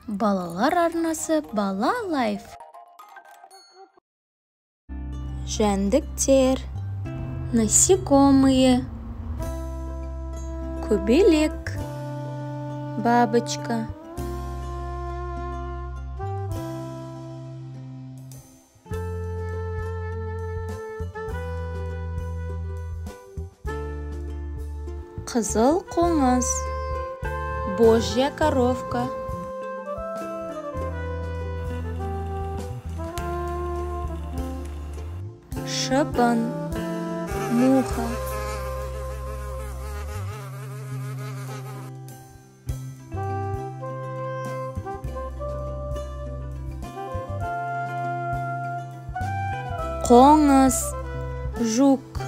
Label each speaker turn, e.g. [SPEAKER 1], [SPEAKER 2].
[SPEAKER 1] Балалар арнасы Бала Лайф. Жәндіктер, насекомые, көбелек, бабочка. Қызыл қоңыз, божья коровка. Шыбын, муха. Қоңыз, жук.